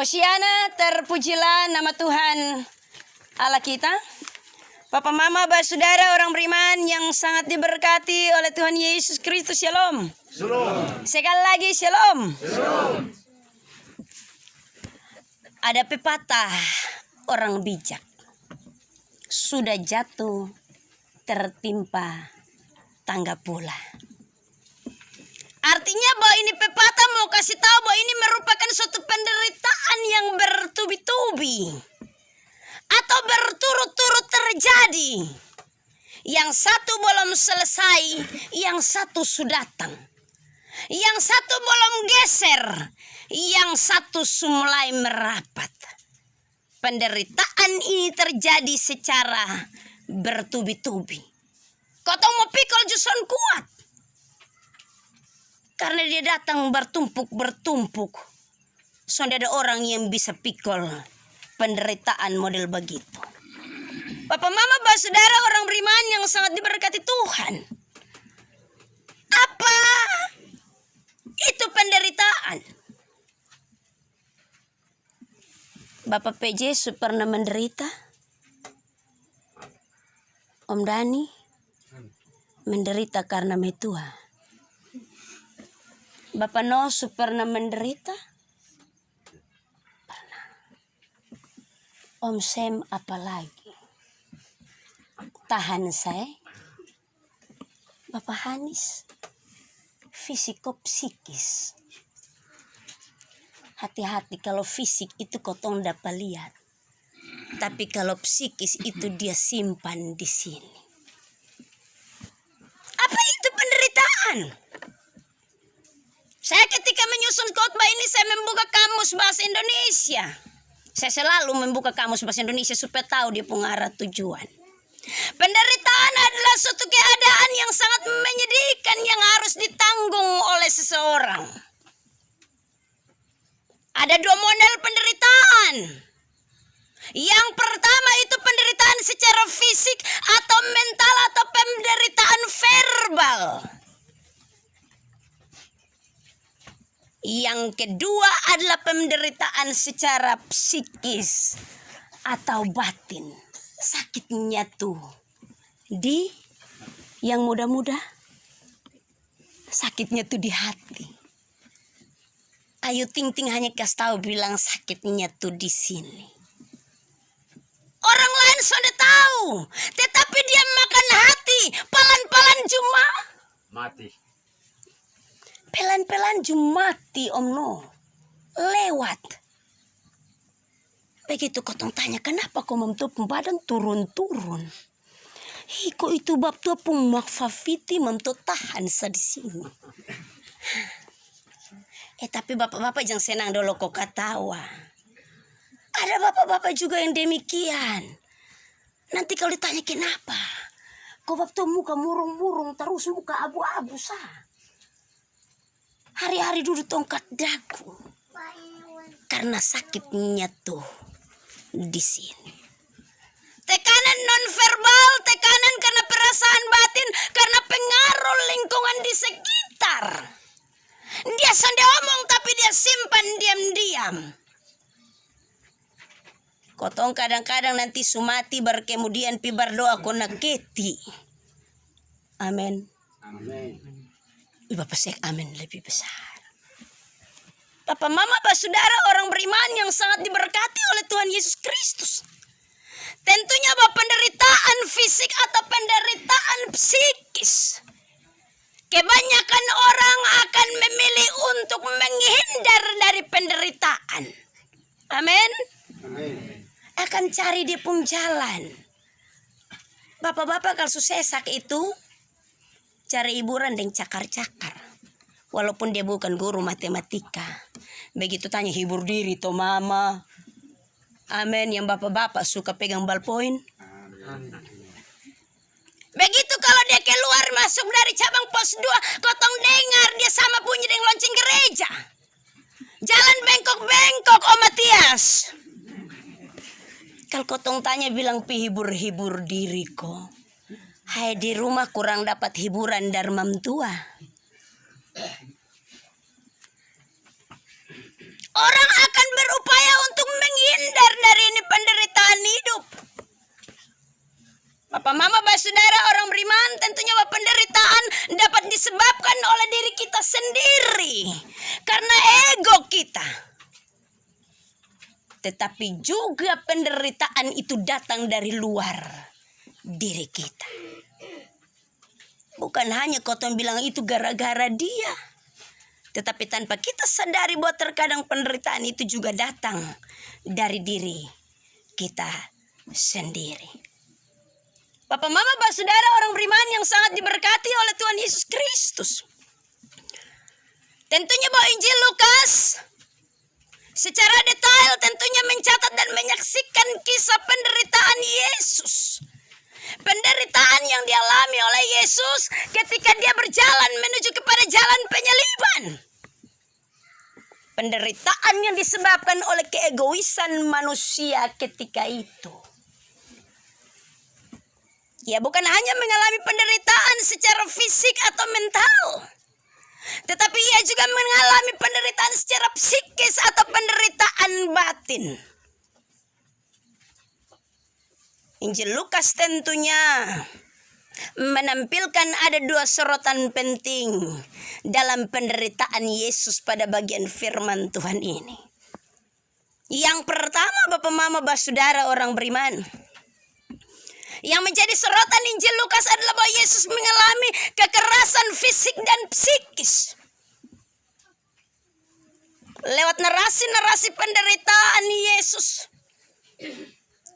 Hosiana, terpujilah nama Tuhan Allah kita. Bapak Mama, saudara orang beriman yang sangat diberkati oleh Tuhan Yesus Kristus. Shalom. Shalom. Sekali lagi shalom. Shalom. Ada pepatah orang bijak, sudah jatuh tertimpa tangga pula. Artinya bahwa ini pepatah mau kasih tahu bahwa ini merupakan suatu penderitaan yang bertubi-tubi atau berturut-turut terjadi. Yang satu belum selesai, yang satu sudah datang. Yang satu belum geser, yang satu mulai merapat. Penderitaan ini terjadi secara bertubi-tubi. Kau tahu mau pikul juson kuat. Karena dia datang bertumpuk-bertumpuk. Soalnya ada orang yang bisa pikul penderitaan model begitu. Bapak Mama, saudara orang beriman yang sangat diberkati Tuhan. Apa itu penderitaan? Bapak PJ pernah menderita? Om Dani menderita karena metua. Bapak No pernah menderita? Pernah. Om Sem apalagi? Tahan saya. Bapak Hanis fisiko-psikis. Hati-hati kalau fisik itu kotong dapat lihat. Tapi kalau psikis itu dia simpan di sini. Apa itu penderitaan? Saya ketika menyusun khotbah ini saya membuka kamus bahasa Indonesia. Saya selalu membuka kamus bahasa Indonesia supaya tahu dia punya arah tujuan. Penderitaan adalah suatu keadaan yang sangat menyedihkan yang harus ditanggung oleh seseorang. Ada dua model penderitaan. Yang pertama itu penderitaan secara fisik atau mental atau penderitaan verbal. Yang kedua adalah penderitaan secara psikis atau batin. Sakitnya tuh di yang muda-muda, sakitnya tuh di hati. Ayu Ting Ting hanya kasih tahu bilang sakitnya tuh di sini. Orang lain sudah tahu, tetapi dia makan hati, pelan-pelan cuma Mati. pelan-pelan jumati Om No. Lewat. Begitu kotong tanya kenapa kau memtuh badan turun-turun. Kok itu bab tuh pun makfafiti memtuh tahan di sini. Tapi bapak-bapak jangan senang dulu kok ketawa. Ada bapak-bapak juga yang demikian. Nanti kalau ditanya kenapa. Kau bab tuh muka murung-murung terus muka abu-abu sah. Hari-hari duduk tongkat dagu. Karena sakitnya tuh di sini. Tekanan nonverbal, tekanan karena perasaan batin, karena pengaruh lingkungan di sekitar. Dia sudah omong tapi dia simpan diam-diam. Kotong kadang-kadang nanti sumati berkemudian pi berdoa kona keti. Amin. Amin. Bapak Sek amin lebih besar. Bapak Mama, saudara orang beriman yang sangat diberkati oleh Tuhan Yesus Kristus. Tentunya bahwa penderitaan fisik atau penderitaan psikis. Kebanyakan orang akan memilih untuk menghindar dari penderitaan. Amin. Amin. Akan cari di pun jalan. Bapak-bapak kalau sesak itu cari hiburan dan cakar-cakar. Walaupun dia bukan guru matematika. Begitu tanya hibur diri toh mama. Amin. Yang bapak-bapak suka pegang ballpoint. Begitu kalau dia keluar masuk dari cabang pos 2. Kotong dengar dia sama bunyi dengan lonceng gereja. Jalan bengkok-bengkok Om Matias. Kalau kotong tanya bilang pi hibur-hibur diri kok. Hai di rumah kurang dapat hiburan dari mamtua. Orang akan berupaya terhindar dari ini penderitaan hidup. Bapak, Mama, Saudara, orang beriman, tentunya bahwa penderitaan dapat disebabkan oleh diri kita sendiri karena ego kita. Tetapi juga penderitaan itu datang dari luar diri kita. Bukan hanya Cotton bilang itu gara-gara dia. Tetapi tanpa kita sadari bahwa terkadang penderitaan itu juga datang dari diri kita sendiri. Bapak, Mama, Saudara, orang beriman yang sangat diberkati oleh Tuhan Yesus Kristus. Tentunya bahwa Injil Lukas secara detail tentunya mencatat dan menyaksikan kisah penderitaan Yesus. Penderitaan yang dialami oleh Yesus ketika dia berjalan menuju kepada jalan penyaliban. Penderitaan yang disebabkan oleh keegoisan manusia ketika itu. Ya, bukan hanya mengalami penderitaan secara fisik atau mental, tetapi ia juga mengalami penderitaan secara psikis atau penderitaan batin. Injil Lukas tentunya menampilkan ada dua sorotan penting dalam penderitaan Yesus pada bagian firman Tuhan ini. Yang pertama, Bapak, Mama, Saudara, orang beriman, yang menjadi sorotan Injil Lukas adalah bahwa Yesus mengalami kekerasan fisik dan psikis. Lewat narasi-narasi penderitaan Yesus,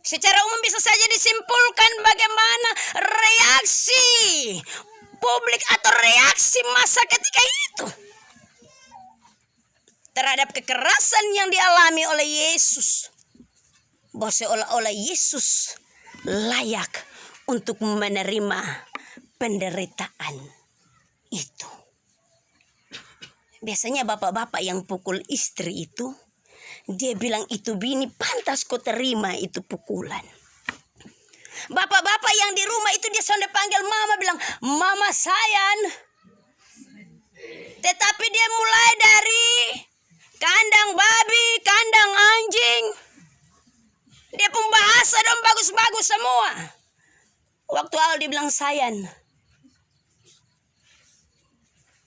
secara umum bisa saja disimpulkan bagaimana reaksi publik atau reaksi massa ketika itu terhadap kekerasan yang dialami oleh Yesus. Bahwa seolah-olah Yesus layak untuk menerima penderitaan itu. Biasanya bapak-bapak yang pukul istri itu, dia bilang itu bini pantas kau terima itu pukulan. Bapak-bapak yang di rumah itu dia sudah panggil mama, bilang mama sayang. Tetapi dia mulai dari kandang babi, kandang anjing. Dia pun bahasa dong bagus-bagus semua. Waktu awal dia bilang sayang.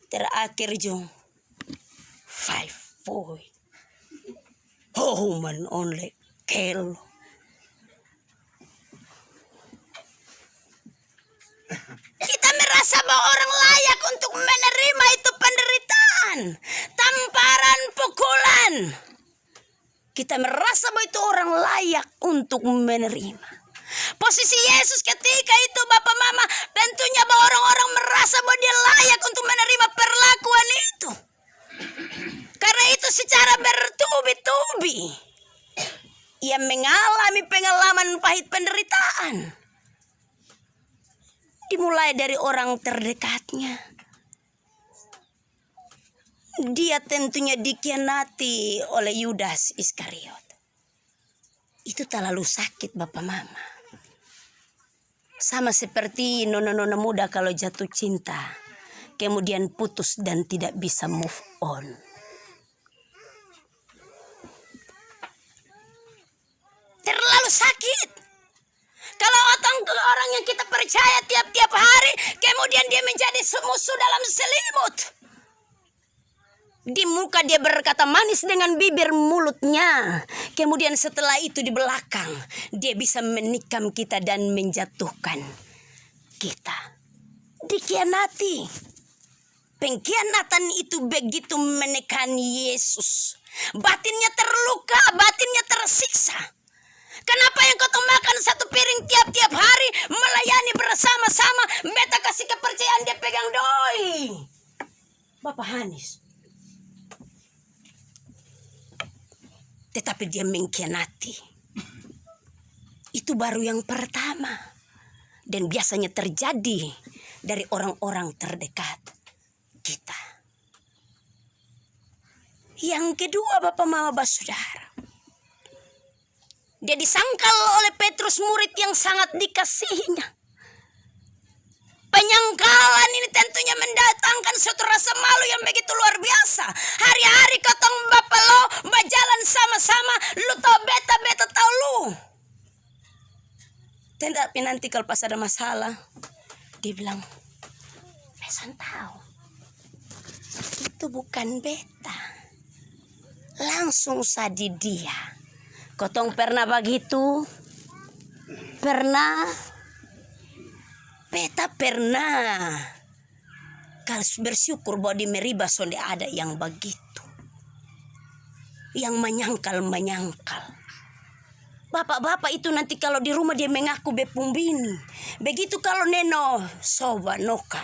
Terakhir jong 5 boy. Woman only kill. Kita merasa bahwa orang layak untuk menerima itu penderitaan, tamparan, pukulan. Kita merasa bahwa itu orang layak untuk menerima. Posisi Yesus ketika itu, Bapak Mama, tentunya bahwa orang-orang merasa bahwa dia layak untuk menerima perlakuan itu. Karena itu secara bertubi-tubi ia mengalami pengalaman pahit penderitaan. Dimulai dari orang terdekatnya. Dia tentunya dikhianati oleh Yudas Iskariot. Itu terlalu sakit, Bapak Mama. Sama seperti nona-nona muda kalau jatuh cinta, kemudian putus dan tidak bisa move on. Terlalu sakit. Kalau orang yang kita percaya tiap-tiap hari, kemudian dia menjadi musuh dalam selimut. Di muka dia berkata manis dengan bibir mulutnya. Kemudian setelah itu di belakang dia bisa menikam kita dan menjatuhkan kita. Dikhianati. Pengkhianatan itu begitu menekan Yesus. Batinnya terluka, batinnya tersiksa. Kenapa yang kau makan satu piring tiap-tiap hari, melayani bersama-sama, beta kasih kepercayaan dia pegang doi. Bapak Hanis. Tetapi dia mengkhianati. Itu baru yang pertama. Dan biasanya terjadi dari orang-orang terdekat kita. Yang kedua, Bapak Mama Saudara, dia disangkal oleh Petrus, murid yang sangat dikasihinya. Penyangkalan ini tentunya mendatangkan suatu rasa malu yang begitu luar biasa. Hari-hari kotong bapak lo berjalan sama-sama, lu tau beta tau lu. Tetapi nanti kalau pas ada masalah, dia bilang, Besan tahu, itu bukan beta. Langsung sadi dia. Kotong pernah begitu? Pernah? Beta pernah. Kalau bersyukur bahwa di Meriba sonde ada yang begitu. Yang menyangkal. Bapak-bapak itu nanti kalau di rumah dia mengaku bepung bini. Begitu kalau neno soba noka.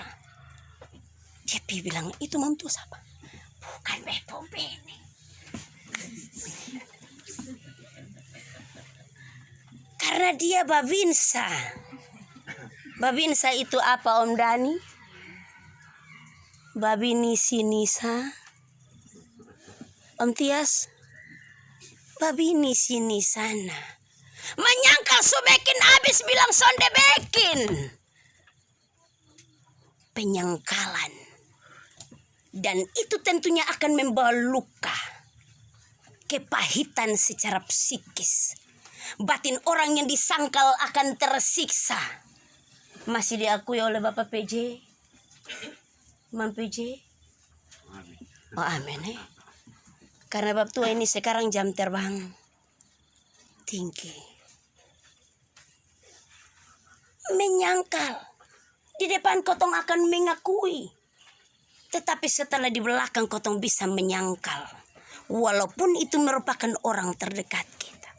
Dia bilang itu mantu siapa? Bukan bepung bini. Karena dia babinsa. Babinsa itu apa Om Dani? Babini sinisa. Om Tias. Babini sini sana. Menyangkal subekin abis bilang sonde bekin. Penyangkalan. Dan itu tentunya akan membawa luka. Kepahitan secara psikis. Batin orang yang disangkal akan tersiksa. Masih diakui oleh Bapak PJ? Mam PJ? Oh amin Karena bab tua ini sekarang jam terbang tinggi. Menyangkal. Di depan kotong akan mengakui. Tetapi setelah di belakang kotong bisa menyangkal. Walaupun itu merupakan orang terdekat kita.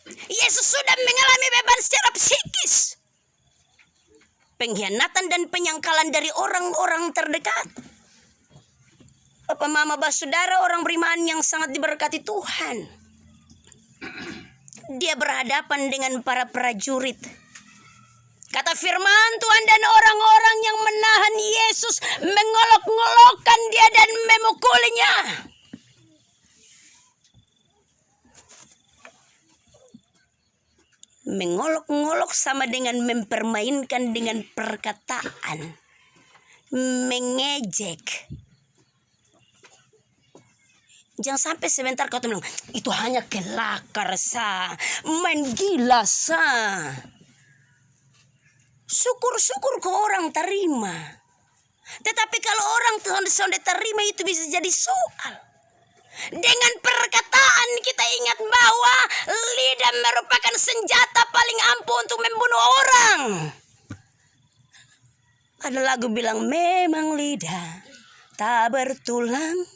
Yesus sudah mengalami beban secara psikis. Pengkhianatan dan penyangkalan dari orang-orang terdekat. Bapak mama basudara orang beriman yang sangat diberkati Tuhan. Dia berhadapan dengan para prajurit. Kata firman Tuhan, dan orang-orang yang menahan Yesus mengolok-ngolokkan dia dan memukulinya. Mengolok-ngolok sama dengan mempermainkan dengan perkataan. Mengejek. Jangan sampai sebentar kau bilang, itu hanya kelakar sa, main gila sa. Syukur-syukur kau orang terima. Tetapi kalau orang Tuhan terima itu bisa jadi soal. Dengan perkataan kita ingat bahwa lidah merupakan senjata paling ampuh untuk membunuh orang. Ada lagu bilang memang lidah tak bertulang.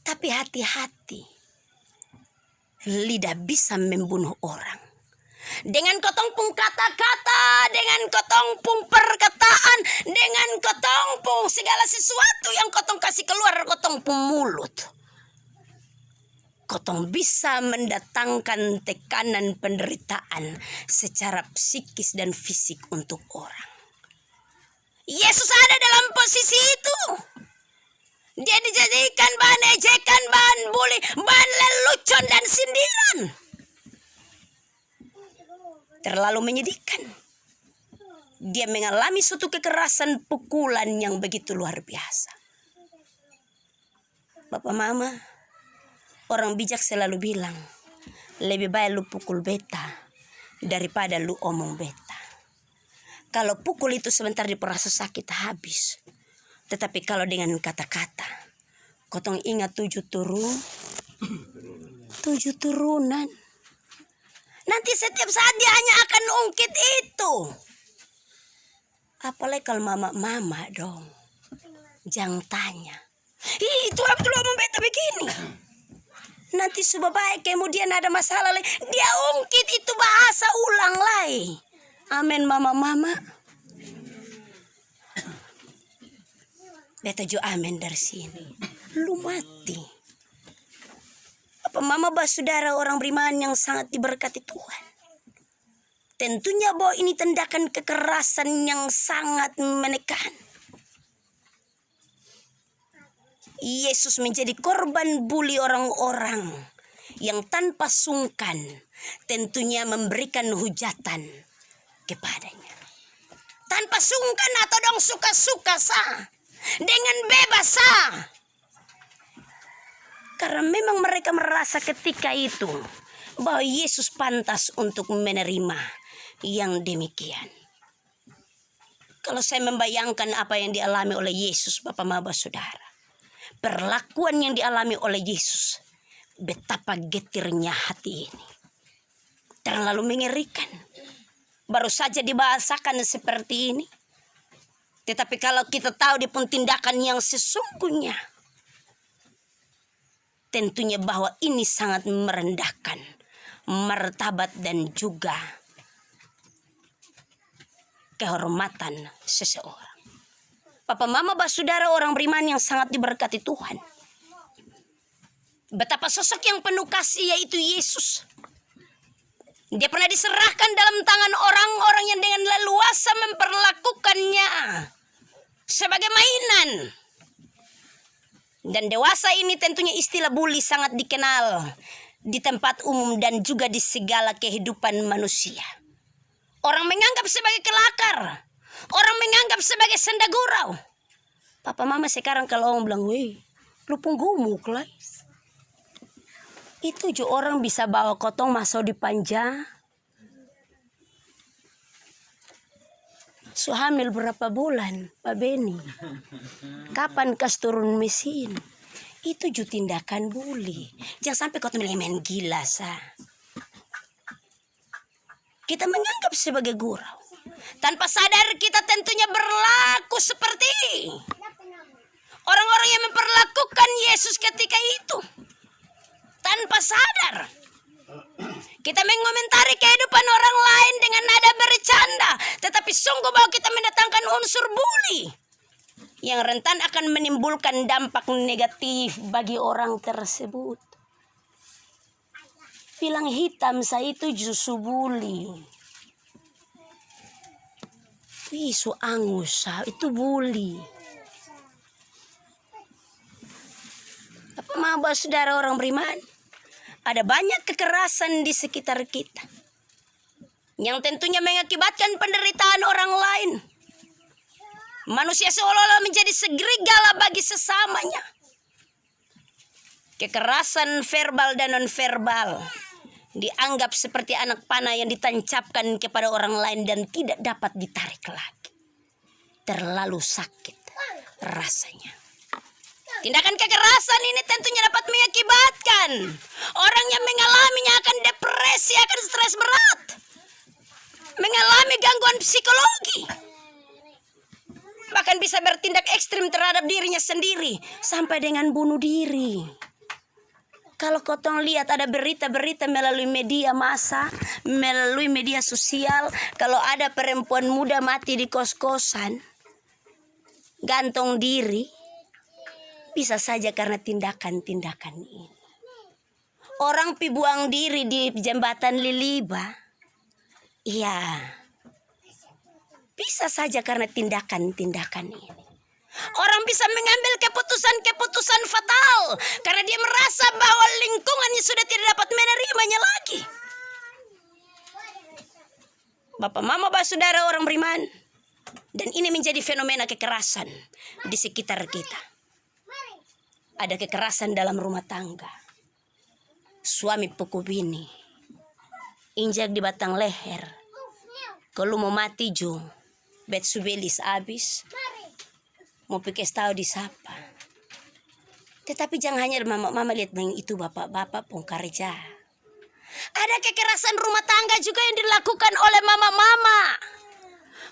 Tapi hati-hati. Lidah bisa membunuh orang. Dengan kotong pun kata-kata, dengan kotong pun perkataan, dengan kotong pun segala sesuatu yang kotong kasih keluar kotong pun mulut. Kotong bisa mendatangkan tekanan penderitaan secara psikis dan fisik untuk orang. Yesus ada dalam posisi itu. Dia dijadikan bahan ejekan, bahan bully, bahan lelucon dan sindiran. Terlalu menyedihkan. Dia mengalami suatu kekerasan pukulan yang begitu luar biasa. Bapak mama, orang bijak selalu bilang, lebih baik lu pukul beta daripada lu omong beta. Kalau pukul itu sebentar diperasa sakit habis. Tetapi kalau dengan kata-kata, kotong ingat 7 turunan. Nanti setiap saat dia hanya akan ungkit itu. Apalagi kalau mama dong. Jangan tanya. Itu Abdul omong beta begini. Nanti sudah baik kemudian ada masalah lagi. Dia ungkit itu bahasa ulang lagi. Amin mama. Beta jo amin dari sini. Lu mati. Apa mama basudara orang beriman yang sangat diberkati Tuhan. Tentunya bahwa ini tindakan kekerasan yang sangat menekan. Yesus menjadi korban bully orang-orang yang tanpa sungkan tentunya memberikan hujatan kepadanya. tanpa sungkan atau dong suka-suka sah, dengan bebas sah. Karena memang mereka merasa ketika itu bahwa Yesus pantas untuk menerima yang demikian. Kalau saya membayangkan apa yang dialami oleh Yesus, Bapak Maba Saudara, perlakuan yang dialami oleh Yesus, betapa getirnya hati ini. Terlalu mengerikan. Baru saja dibahasakan seperti ini. Tetapi kalau kita tahu di pun tindakan yang sesungguhnya, tentunya bahwa ini sangat merendahkan martabat dan juga kehormatan seseorang. Papa Mama Saudara, orang beriman yang sangat diberkati Tuhan. Betapa sosok yang penuh kasih yaitu Yesus. Dia pernah diserahkan dalam tangan orang-orang yang dengan leluasa memperlakukannya sebagai mainan. Dan dewasa ini tentunya istilah bully sangat dikenal di tempat umum dan juga di segala kehidupan manusia. Orang menganggap sebagai kelakar. Orang menganggap sebagai senda gurau. Papa Mama sekarang kalau orang bilang, weh, lu punggumuk lah. Itu juga orang bisa bawa kotong masuk di panja. So hamil berapa bulan, Pak Beni? Kapan kas turun mesin? Itu juga tindakan bully. Jangan sampai kau main gila, sah. Kita menganggap sebagai gurau. Tanpa sadar kita tentunya berlaku seperti orang-orang yang memperlakukan Yesus ketika itu. Tanpa sadar. Kita mengomentari kehidupan orang lain dengan nada bercanda. Tetapi sungguh bahwa kita mendatangkan unsur bully yang rentan akan menimbulkan dampak negatif bagi orang tersebut. Bilang hitam saya itu justru bully. Isu angus itu bully. Apa Maba Saudara orang beriman? Ada banyak kekerasan di sekitar kita yang tentunya mengakibatkan penderitaan orang lain. Manusia seolah-olah menjadi serigala bagi sesamanya. Kekerasan verbal dan non-verbal dianggap seperti anak panah yang ditancapkan kepada orang lain dan tidak dapat ditarik lagi. Terlalu sakit rasanya. Tindakan kekerasan ini tentunya dapat mengakibatkan orang yang mengalaminya akan depresi, akan stres berat, mengalami gangguan psikologi, bahkan bisa bertindak ekstrim terhadap dirinya sendiri sampai dengan bunuh diri. Kalau kotong lihat ada berita-berita melalui media massa, melalui media sosial, kalau ada perempuan muda mati di kos-kosan, gantung diri, bisa saja karena tindakan-tindakan ini. Orang pi buang diri di jembatan Liliba, iya, bisa saja karena tindakan-tindakan ini. Orang bisa mengambil keputusan-keputusan fatal karena dia merasa bahwa lingkungannya sudah tidak dapat menerimanya lagi. Bapak Mama Saudara orang beriman, dan ini menjadi fenomena kekerasan di sekitar kita. Ada kekerasan dalam rumah tangga. Suami pukul bini, injak di batang leher. Kalau mau mati jo, bet subelis abis. Mau pikir tahu disapa. Tetapi jangan hanya mama lihat yang itu bapak-bapak pun kerja. Ada kekerasan rumah tangga juga yang dilakukan oleh mama-mama.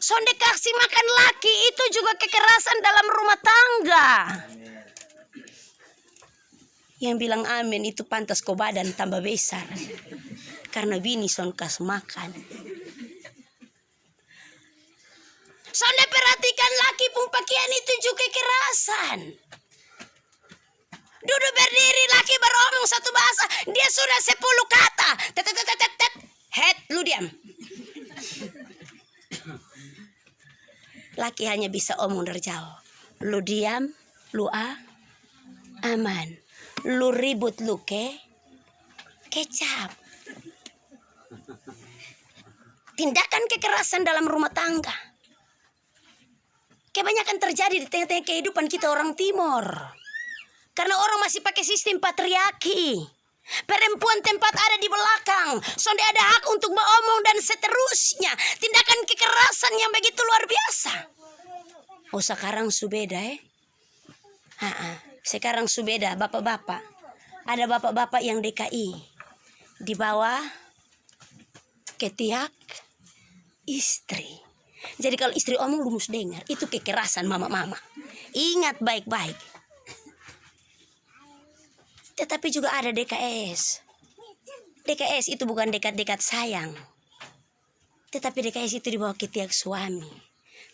Sonde kasih makan laki itu juga kekerasan dalam rumah tangga. Yang bilang amin itu pantas kau badan tambah besar. Karena bini son kas makan. Sonde perhatikan laki pun pakaian itu juga kekerasan. Duduk berdiri laki beromong satu bahasa. Dia sudah 10 kata. Tet. Head, lu diam. Laki hanya bisa omong dari jauh. Lu diam, lu aman. Lu ribut lu kecap. Tindakan kekerasan dalam rumah tangga. Kebanyakan terjadi di tengah-tengah kehidupan kita orang Timur. Karena orang masih pakai sistem patriarki. Perempuan tempat ada di belakang. Sonde ada hak untuk beromong dan seterusnya. Tindakan kekerasan yang begitu luar biasa. Oh, sekarang subeda sekarang subeda, bapak-bapak. Ada bapak-bapak yang DKI. Di bawah ketiak istri. Jadi kalau istri omong lu mesti dengar. Itu kekerasan mama-mama. Ingat baik-baik. Tetapi juga ada DKS. DKS itu bukan dekat-dekat sayang. Tetapi DKS itu di bawah ketiak suami.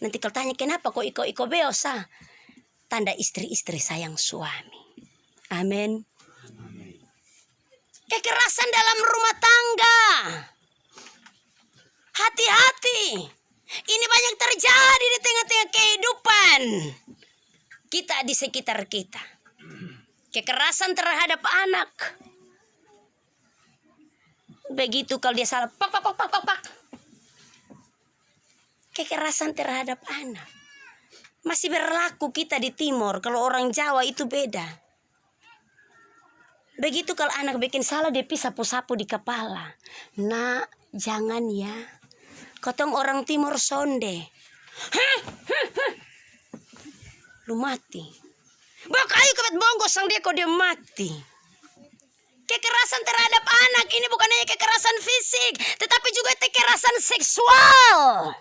Nanti kalau tanya kenapa kok iko beosa? Tanda istri-istri sayang suami. Amin. Kekerasan dalam rumah tangga. Hati-hati. Ini banyak terjadi di tengah-tengah kehidupan kita di sekitar kita. Kekerasan terhadap anak. Begitu kalau dia salah, pak. Kekerasan terhadap anak. Masih berlaku kita di Timur. Kalau orang Jawa itu beda. Begitu kalau anak bikin salah, dia sapu-sapu di kepala. Nak, jangan ya. Kotong orang Timur sonde. Lu mati. Bawa kayu kebet bonggo sang dia kok dia mati. Kekerasan terhadap anak ini bukan hanya kekerasan fisik, tetapi juga kekerasan seksual.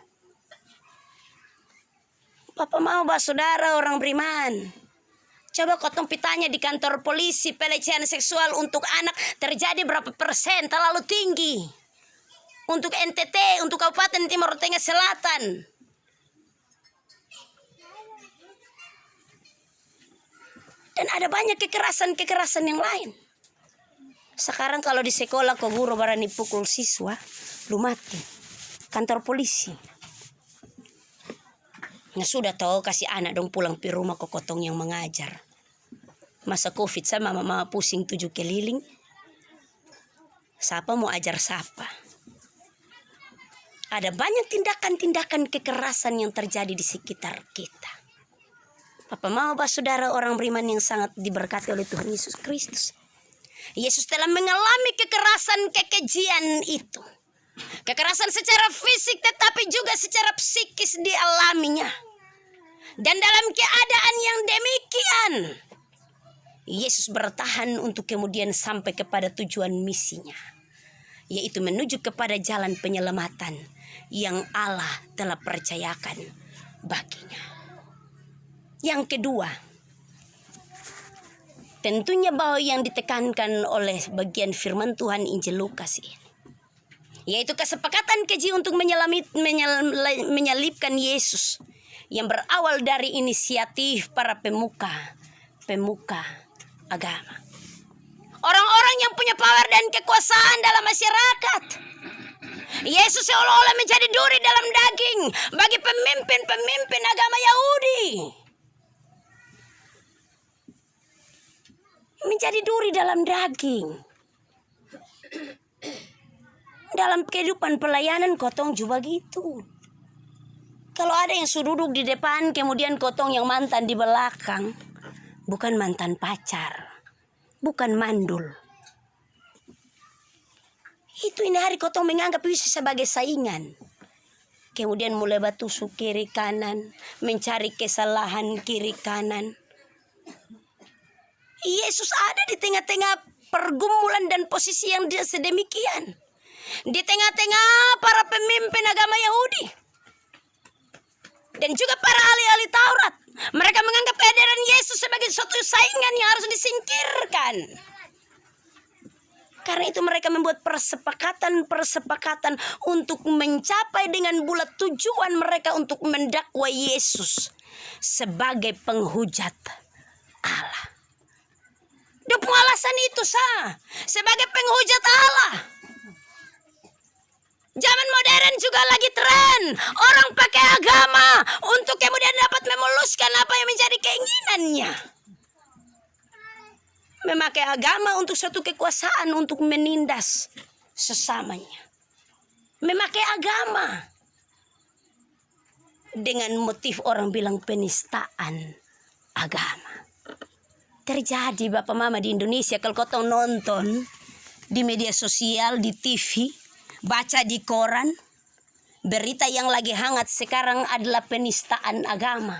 Papa mau bah saudara orang beriman. Coba kotong pitanya di kantor polisi pelecehan seksual untuk anak terjadi berapa persen, terlalu tinggi. Untuk NTT, untuk Kabupaten Timur Tengah Selatan. Dan ada banyak kekerasan yang lain. Sekarang kalau di sekolah kok guru berani pukul siswa, lu mati. Kantor polisi. Nah sudah tahu kasih anak dong pulang ke rumah kok kotong yang mengajar. Masa COVID sama mama pusing 7 keliling. Siapa mau ajar siapa? Ada banyak tindakan-tindakan kekerasan yang terjadi di sekitar kita. Papa mau bah saudara orang beriman yang sangat diberkati oleh Tuhan Yesus Kristus. Yesus telah mengalami kekerasan kekejian itu. Kekerasan secara fisik tetapi juga secara psikis dialaminya. Dan dalam keadaan yang demikian, Yesus bertahan untuk kemudian sampai kepada tujuan misinya. Yaitu menuju kepada jalan penyelamatan yang Allah telah percayakan baginya. Yang kedua, tentunya bahwa yang ditekankan oleh bagian firman Tuhan Injil Lukas ini, yaitu kesepakatan keji untuk menyalibkan Yesus yang berawal dari inisiatif para pemuka agama. Orang-orang yang punya power dan kekuasaan dalam masyarakat. Yesus seolah-olah menjadi duri dalam daging bagi pemimpin agama Yahudi. Menjadi duri dalam daging. Dalam kehidupan pelayanan kotong juga gitu. Kalau ada yang sudah duduk di depan kemudian kotong yang mantan di belakang. Bukan mantan pacar. Bukan mandul. Itu ini hari kotong menganggap itu sebagai saingan. Kemudian mulai batusuk kiri kanan. Mencari kesalahan kiri kanan. Yesus ada di tengah-tengah pergumulan dan posisi yang sedemikian. Di tengah-tengah para pemimpin agama Yahudi. Dan juga para ahli-ahli Taurat. Mereka menganggap kehadiran Yesus sebagai suatu saingan yang harus disingkirkan. Karena itu mereka membuat persepakatan untuk mencapai dengan bulat tujuan mereka untuk mendakwa Yesus sebagai penghujat Allah. Dia punya alasan itu sebagai penghujat Allah. Zaman modern juga lagi tren. Orang pakai agama untuk kemudian dapat memuluskan apa yang menjadi keinginannya. Memakai agama untuk suatu kekuasaan untuk menindas sesamanya. Memakai agama. dengan motif orang bilang penistaan agama. Terjadi Bapak Mama di Indonesia. Kalau kau tahu nonton di media sosial, di TV, baca di koran, berita yang lagi hangat sekarang adalah penistaan agama.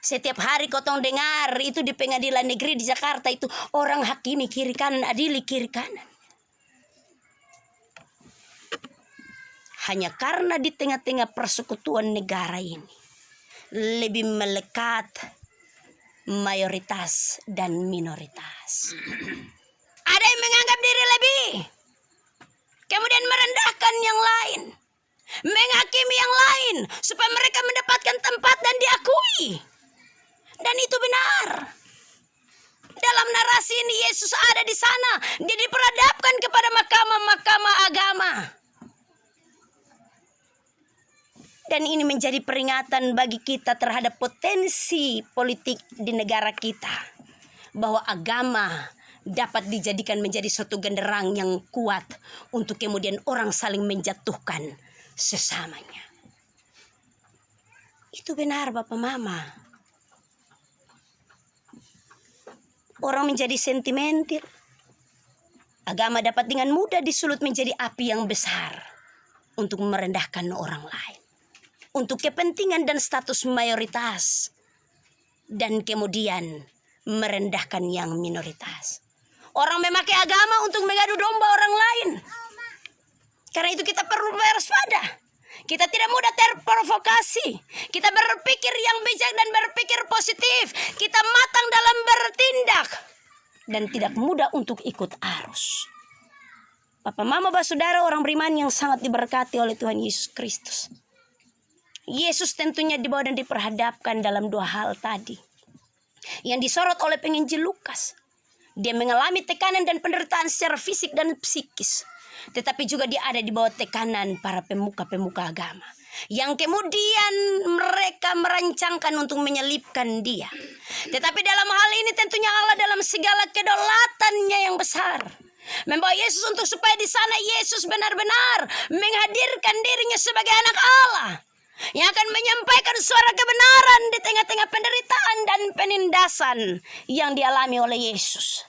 Setiap hari kau tahu dengar itu di pengadilan negeri di Jakarta itu orang hakimi kiri kanan, adili kiri kanan. Hanya karena di tengah-tengah persekutuan negara ini lebih melekat mayoritas dan minoritas. Ada yang menganggap diri lebih, kemudian merendahkan yang lain, menghakimi yang lain supaya mereka mendapatkan tempat dan diakui. Dan itu benar. Dalam narasi ini Yesus ada di sana. Dia diperhadapkan kepada mahkamah-mahkamah agama. Dan ini menjadi peringatan bagi kita terhadap potensi politik di negara kita. Bahwa agama dapat dijadikan menjadi suatu genderang yang kuat untuk kemudian orang saling menjatuhkan sesamanya. Itu benar Bapak Mama. Orang menjadi sentimental. Agama dapat dengan mudah disulut menjadi api yang besar untuk merendahkan orang lain. Untuk kepentingan dan status mayoritas. Dan kemudian merendahkan yang minoritas. Orang memakai agama untuk mengadu domba orang lain. Karena itu kita perlu berwaspada. Kita tidak mudah terprovokasi. Kita berpikir yang bijak dan berpikir positif. Kita matang dalam bertindak. Dan tidak mudah untuk ikut arus. Bapak Mama Saudara orang beriman yang sangat diberkati oleh Tuhan Yesus Kristus. Yesus tentunya dibawa dan diperhadapkan dalam dua hal tadi. Yang disorot oleh penginjil Lukas. Dia mengalami tekanan dan penderitaan secara fisik dan psikis. Tetapi juga dia ada di bawah tekanan para pemuka-pemuka agama. Yang kemudian mereka merancangkan untuk menyelipkan dia. Tetapi dalam hal ini tentunya Allah dalam segala kedaulatannya yang besar. Membawa Yesus untuk supaya di sana Yesus benar-benar menghadirkan dirinya sebagai anak Allah. Yang akan menyampaikan suara kebenaran di tengah-tengah penderitaan dan penindasan yang dialami oleh Yesus.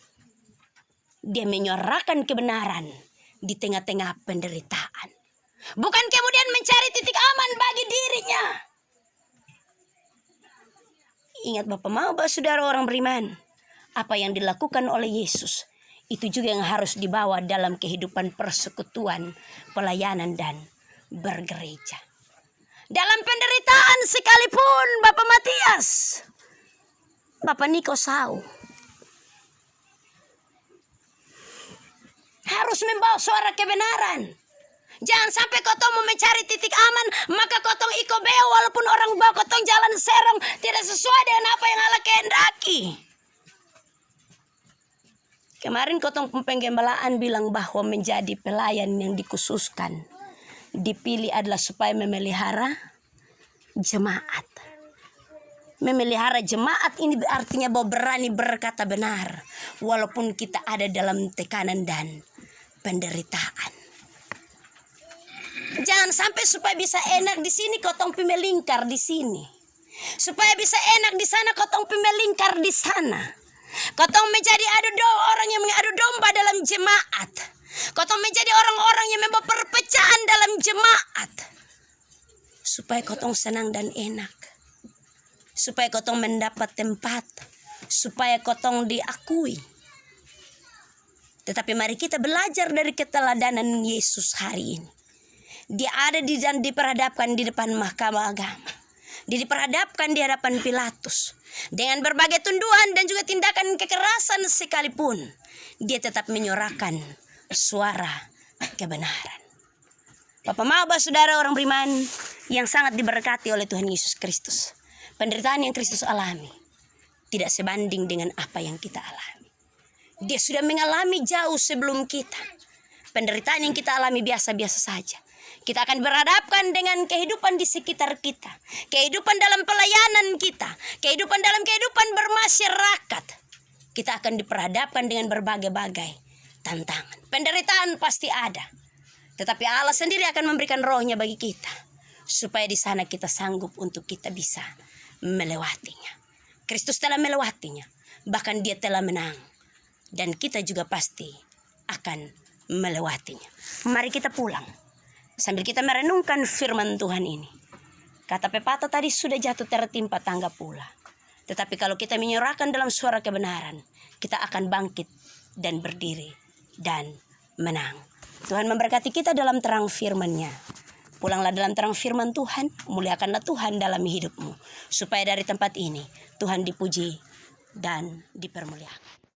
Dia menyuarakan kebenaran di tengah-tengah penderitaan. Bukan kemudian mencari titik aman bagi dirinya. Ingat Bapak Mama Saudara orang beriman. Apa yang dilakukan oleh Yesus. Itu juga yang harus dibawa dalam kehidupan persekutuan, pelayanan dan bergereja. Dalam penderitaan sekalipun Bapak Matias, Bapak Niko Sau harus membawa suara kebenaran. Jangan sampai kotong mau mencari titik aman, maka kotong iko beo walaupun orang bawa kotong jalan serong tidak sesuai dengan apa yang Allah kehendaki. Kemarin kotong penggembalaan bilang bahwa menjadi pelayan yang dikhususkan, dipilih adalah supaya memelihara jemaat. Memelihara jemaat ini artinya bahwa berani berkata benar. Walaupun kita ada dalam tekanan dan penderitaan. Jangan sampai supaya bisa enak di sini kotong pimelingkar di sini. Supaya bisa enak di sana kotong pimelingkar di sana. Kotong menjadi orang yang mengadu domba dalam jemaat. Kotong menjadi orang-orang yang membawa perpecahan dalam jemaat. Supaya kotong senang dan enak. Supaya kotong mendapat tempat. Supaya kotong diakui. Tetapi mari kita belajar dari keteladanan Yesus hari ini. Dia ada dan diperhadapkan di depan mahkamah agama. Dia diperhadapkan di hadapan Pilatus. Dengan berbagai tunduhan dan juga tindakan kekerasan sekalipun. Dia tetap menyuarakan suara kebenaran. Bapak Mama Saudara orang beriman yang sangat diberkati oleh Tuhan Yesus Kristus. Penderitaan yang Kristus alami tidak sebanding dengan apa yang kita alami. Dia sudah mengalami jauh sebelum kita. Penderitaan yang kita alami biasa-biasa saja. Kita akan berhadapkan dengan kehidupan di sekitar kita. Kehidupan dalam pelayanan kita. Kehidupan dalam kehidupan bermasyarakat. Kita akan diperhadapkan dengan berbagai-bagai tantangan. Penderitaan pasti ada. Tetapi Allah sendiri akan memberikan rohnya bagi kita. supaya di sana kita sanggup untuk kita bisa melewatinya. Kristus telah melewatinya, bahkan dia telah menang, dan kita juga pasti akan melewatinya. Mari kita pulang sambil kita merenungkan firman Tuhan ini. Kata pepatah tadi, sudah jatuh tertimpa tangga pula. Tetapi kalau kita menyerahkan dalam suara kebenaran, kita akan bangkit dan berdiri dan menang. Tuhan memberkati kita dalam terang firman-Nya. Pulanglah dalam terang firman Tuhan, muliakanlah Tuhan dalam hidupmu, supaya dari tempat ini Tuhan dipuji dan dipermuliakan.